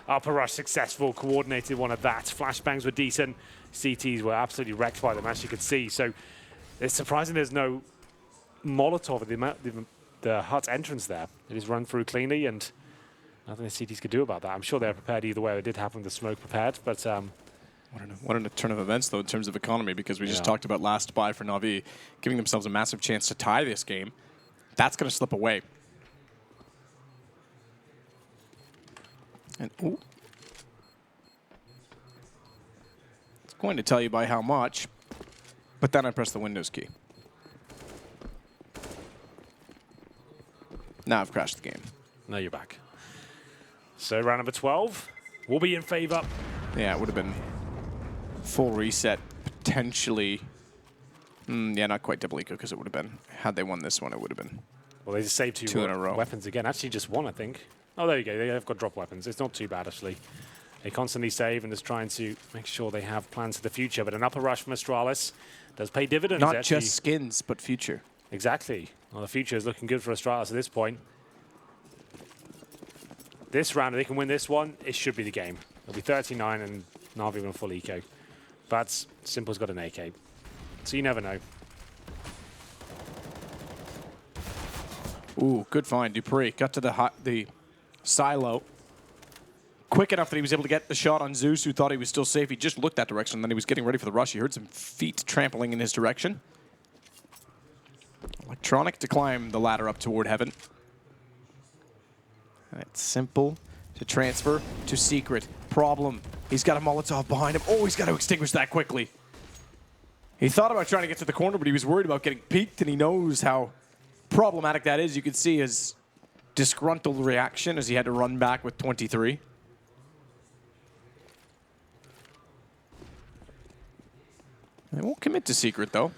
Upper rush successful, coordinated one of that. Flashbangs were decent. CTs were absolutely wrecked by them, as you could see. So it's surprising there's no Molotov at the hut entrance there. It is run through cleanly, and nothing the CTs could do about that. I'm sure they're prepared either way. It did happen with the smoke prepared, but What a turn of events, though, in terms of economy, because we just talked about last buy for NaVi, giving themselves a massive chance to tie this game. That's going to slip away. And ooh. It's going to tell you by how much, but then I press the Windows key. Now I've crashed the game. Now you're back. So round number 12 will be in favor. Yeah, it would have been full reset, potentially. Yeah, not quite double eco, because it would have been, had they won this one, it would have been. Well, they just saved two in a row. weapons again. Actually, just one, I think. Oh, there you go. They've got drop weapons. It's not too bad, actually. They constantly save and just trying to make sure they have plans for the future. But an upper rush from Astralis does pay dividends. Not actually. just skins, but future. Exactly. Well, the future is looking good for Astralis at this point. This round, if they can win this one, it should be the game. It'll be 39 and NaVi win full eco. But Simple's got an AK. So you never know. Ooh, good find. Dupree got to the silo quick enough that he was able to get the shot on Zeus, who thought he was still safe. He just looked that direction, and then he was getting ready for the rush. He heard some feet trampling in his direction. Electronic to climb the ladder up toward heaven. And it's Simple to transfer to Secret. Problem. He's got a Molotov behind him. Oh, he's got to extinguish that quickly. He thought about trying to get to the corner, but he was worried about getting peeked, and he knows how problematic that is. You could see his disgruntled reaction as he had to run back with 23. They won't commit to Secret, though.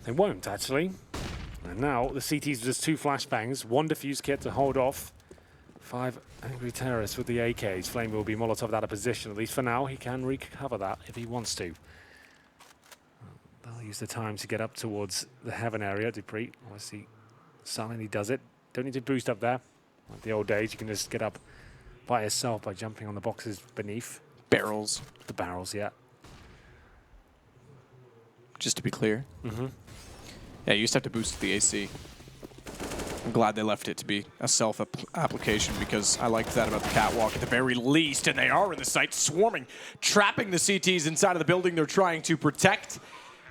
They won't, actually. And now the CT's just 2 flashbangs, 1 defuse kit to hold off 5 angry terrorists with the AKs. Flame will be Molotov out of position. At least for now, he can recover that if he wants to. They'll use the time to get up towards the heaven area. Dupree, obviously, silently does it. Don't need to boost up there. Like the old days, you can just get up by yourself by jumping on the boxes beneath. Barrels. The barrels, yeah. Just to be clear. Mm-hmm. Yeah, you used to have to boost the AC. I'm glad they left it to be a self-application, because I liked that about the catwalk at the very least, and they are in the site swarming, trapping the CTs inside of the building they're trying to protect,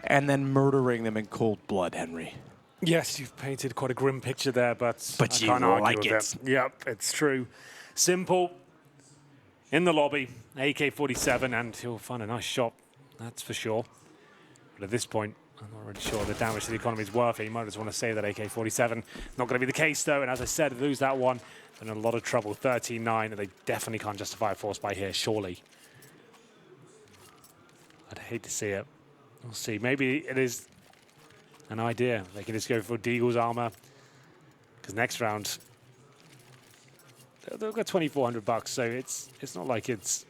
and then murdering them in cold blood, Henry. Yes, you've painted quite a grim picture there, but I you can't argue like with it. Yep, it's true. Simple in the lobby, AK-47, and he'll find a nice shot, that's for sure. But at this point, I'm not really sure the damage to the economy is worth it. You might just want to save that AK-47. Not going to be the case, though, and as I said, lose that one, they're in a lot of trouble. 13-9, and they definitely can't justify a force buy here, surely. I'd hate to see it. We'll see. Maybe it is an idea. They can just go for Deagle's armor, because next round, they'll get 2,400 bucks, so it's not like it's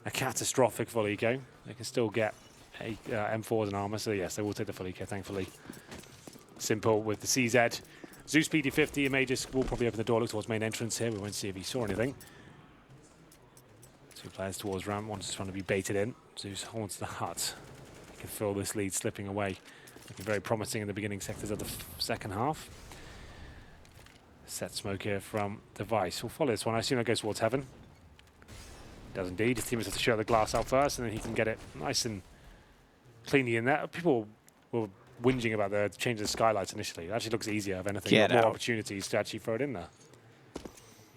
a catastrophic full eco. They can still get M4s and armor, so yes, they will take the full eco, thankfully. Simple with the CZ. Zeus PD50, Images will probably open the door, look towards main entrance here. We won't see if he saw anything. 2 players towards ramp, one's trying to be baited in. Zeus holds the hut. You can feel this lead slipping away. Looking very promising in the beginning sectors of the second half. Set smoke here from Device. We'll follow this one. I assume it goes towards heaven. It does indeed. His team has to show the glass out first, and then he can get it nice and cleanly in there. People were whinging about the change of the skylights initially. It actually looks easier, if anything. Get more out. opportunities to actually throw it in there.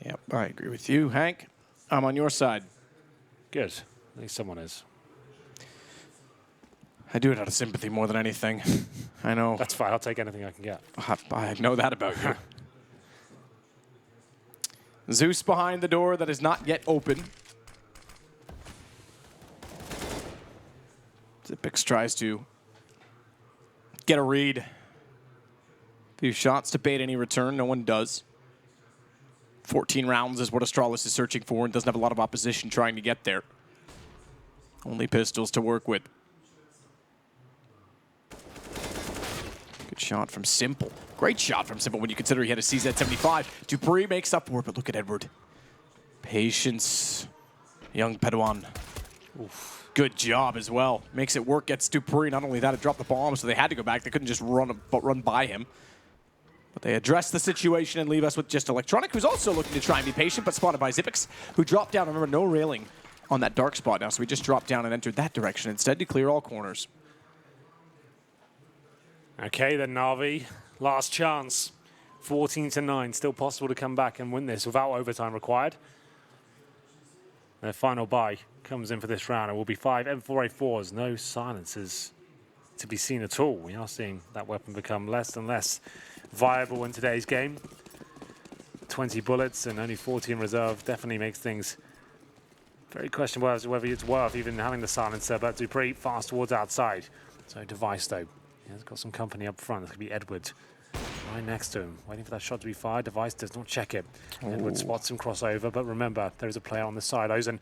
Yep, I agree with you, Hank. I'm on your side. Good. At least someone is. I do it out of sympathy more than anything. I know. That's fine. I'll take anything I can get. I know that about you. Zeus behind the door that is not yet open. Zipix tries to get a read. Few shots to bait any return. No one does. 14 rounds is what Astralis is searching for, and doesn't have a lot of opposition trying to get there. Only pistols to work with. Good shot from Simple. Great shot from Simple when you consider he had a CZ75. Dupree makes up for it, but look at Edward. Patience. Young Padawan. Oof. Good job as well. Makes it work, gets Dupree. Not only that, it dropped the bomb, so they had to go back. They couldn't just run by him. But they address the situation and leave us with just Electronic, who's also looking to try and be patient, but spotted by Zipix, who dropped down. Remember, no railing on that dark spot now, so we just dropped down and entered that direction instead to clear all corners. Okay, then NaVi, last chance. 14-9, still possible to come back and win this without overtime required. Their final buy comes in for this round. It will be 5 M4A4s, no silences to be seen at all. We are seeing that weapon become less and less viable in today's game. 20 bullets and only 40 in reserve definitely makes things very questionable as to whether it's worth even having the silencer, but dupreeh fast towards outside. So Device though, he has got some company up front. It's going to be Edward right next to him, waiting for that shot to be fired. Device does not check it. Ooh. Edward spots him crossover, but remember, there is a player on the silos, and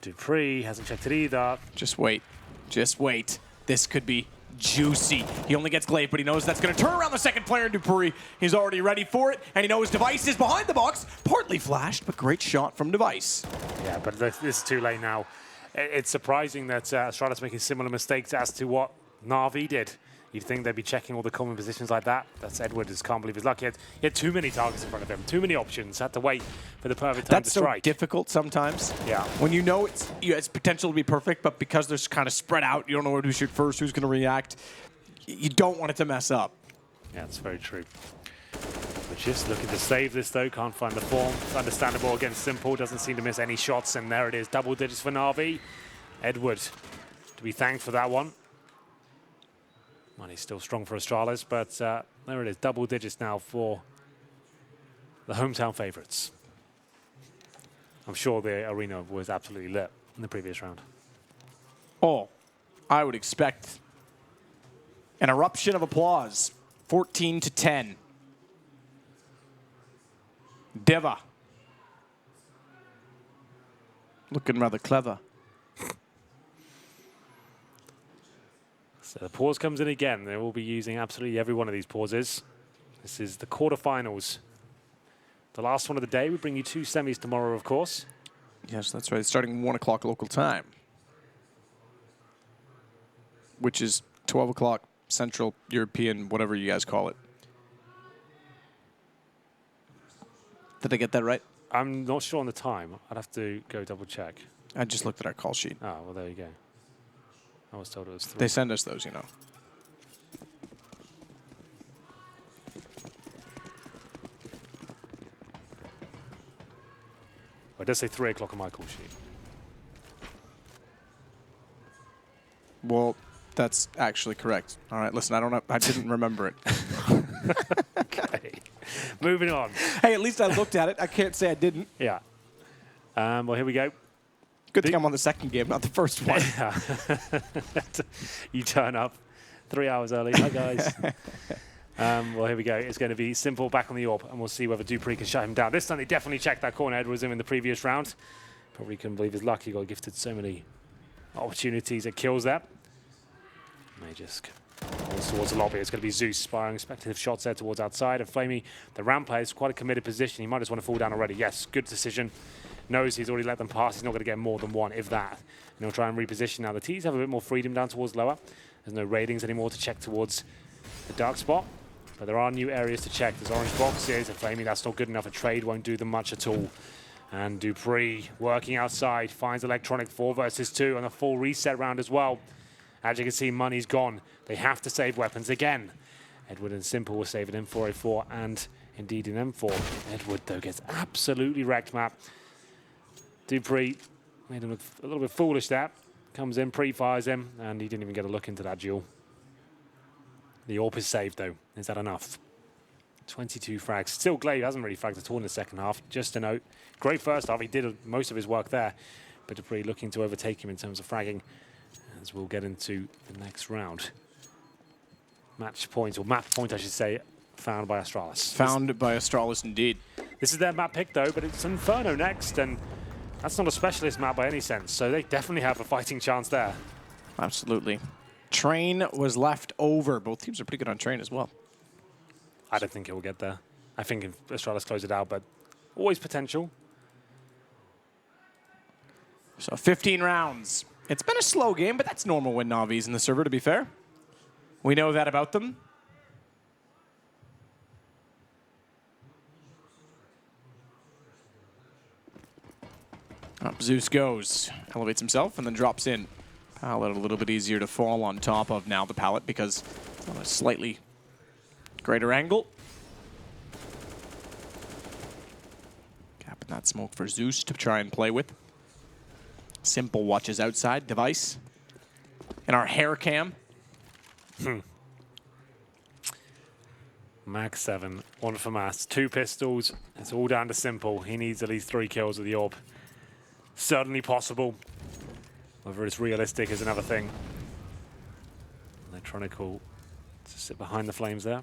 dupreeh hasn't checked it either. Just wait. Just wait. This could be juicy. He only gets glaive, but he knows that's going to turn around the second player, dupreeh. He's already ready for it, and he knows Device is behind the box. Partly flashed, but great shot from Device. Yeah, but this is too late now. It's surprising that Astralis making similar mistakes as to what NaVi did. You'd think they'd be checking all the common positions like that. That's Edward. Just can't believe he's lucky. He had too many targets in front of him, too many options. Had to wait for the perfect time to strike. That's so difficult sometimes. Yeah. When you know it's potential to be perfect, but because there's kind of spread out, you don't know where to shoot first, who's going to react. You don't want it to mess up. Yeah, that's very true. But just looking to save this though, can't find the form. It's understandable against Simple, doesn't seem to miss any shots, and there it is, double digits for NaVi. Edward to be thanked for that one. Money's still strong for Astralis, but there it is, double digits now for the hometown favourites. I'm sure the arena was absolutely lit in the previous round. Oh, I would expect an eruption of applause. 14-10. Deva. Looking rather clever. So the pause comes in again. They will be using absolutely every one of these pauses. This is the quarterfinals. The last one of the day. We bring you 2 semis tomorrow, of course. Yes, that's right. Starting 1 o'clock local time, which is 12 o'clock Central European, whatever you guys call it. Did I get that right? I'm not sure on the time. I'd have to go double check. I just looked at our call sheet. Oh, well, there you go. I was told it was 3. They send us those, you know. It does say 3 o'clock on my call sheet. Well, that's actually correct. All right, listen, I didn't remember it. Okay. Moving on. Hey, at least I looked at it. I can't say I didn't. Yeah. Well, here we go. Good thing I'm on the second game, not the first one. Yeah. You turn up 3 hours early. Hi, guys. Well, here we go. It's going to be Simple back on the orb, and we'll see whether dupreeh can shut him down. This time they definitely checked that corner. Ed was in the previous round. Probably couldn't believe his luck. He got gifted so many opportunities at kills there. May just balls towards the lobby. It's going to be Zeus firing speculative shots there towards outside. And Flamey, the ramp player, is quite a committed position. He might just want to fall down already. Yes, good decision. Knows he's already let them pass. He's not going to get more than one, if that. And he'll try and reposition now. The T's have a bit more freedom down towards lower. There's no ratings anymore to check towards the dark spot. But there are new areas to check. There's orange boxes. And Flamey, that's not good enough. A trade won't do them much at all. And dupreeh working outside. Finds Electronic 4 versus 2 on a full reset round as well. As you can see, money's gone. They have to save weapons again. Edward and Simple will save an M4A4 and indeed an M4. Edward, though, gets absolutely wrecked, Matt. dupreeh made him look a little bit foolish there. Comes in, pre-fires him, and he didn't even get a look into that duel. The AWP is saved, though. Is that enough? 22 frags. Still, glaive hasn't really fragged at all in the second half. Just a note. Great first half. He did most of his work there. But dupreeh looking to overtake him in terms of fragging as we'll get into the next round. Match point, or map point, I should say, found by Astralis. Found by Astralis, indeed. This is their map pick, though, but it's Inferno next, and that's not a specialist map by any sense, so they definitely have a fighting chance there. Absolutely. Train was left over. Both teams are pretty good on Train as well. I don't think it will get there. I think if Astralis close it out, but always potential. So 15 rounds. It's been a slow game, but that's normal when NaVi's in the server, to be fair. We know that about them. Up Zeus goes, elevates himself, and then drops in. Pallet a little bit easier to fall on top of now, the pallet, because it's on a slightly greater angle. Capping that smoke for Zeus to try and play with. Simple watches outside, device. And our hair cam. Mag 7, 1 for Mass, 2 pistols. It's all down to Simple. He needs at least 3 kills with the orb. Certainly possible. Whether it's realistic is another thing. Electronical to sit behind the flames there.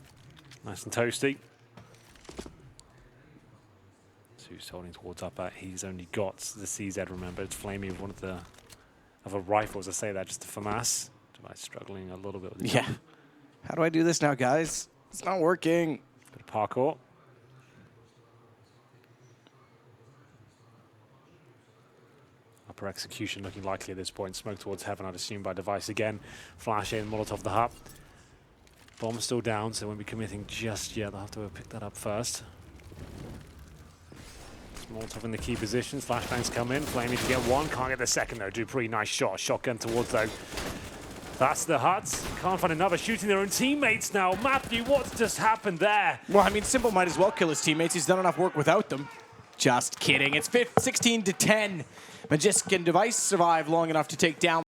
Nice and toasty. Zeus holding towards up at. He's only got the CZ, remember. It's flaming with one of the other rifles. I say that just for Mass. Device struggling a little bit with the Yeah. How do I do this now, guys? It's not working. bit of parkour. Upper execution looking likely at this point. Smoke towards heaven, I'd assume, by device again. Flash in, Molotov the hub. Bomb's still down, so they won't be committing just yet. They'll have to pick that up first. Molotov in the key positions. Flashbangs come in. Flamey to get one. Can't get the second, though. Dupree, nice shot. Shotgun towards, though. That's the Huts. Can't find another. Shooting their own teammates now. Matthew, what's just happened there? Well, I mean, Simple might as well kill his teammates. He's done enough work without them. Just kidding. It's 16 to 10. Magisk and Device survive long enough to take down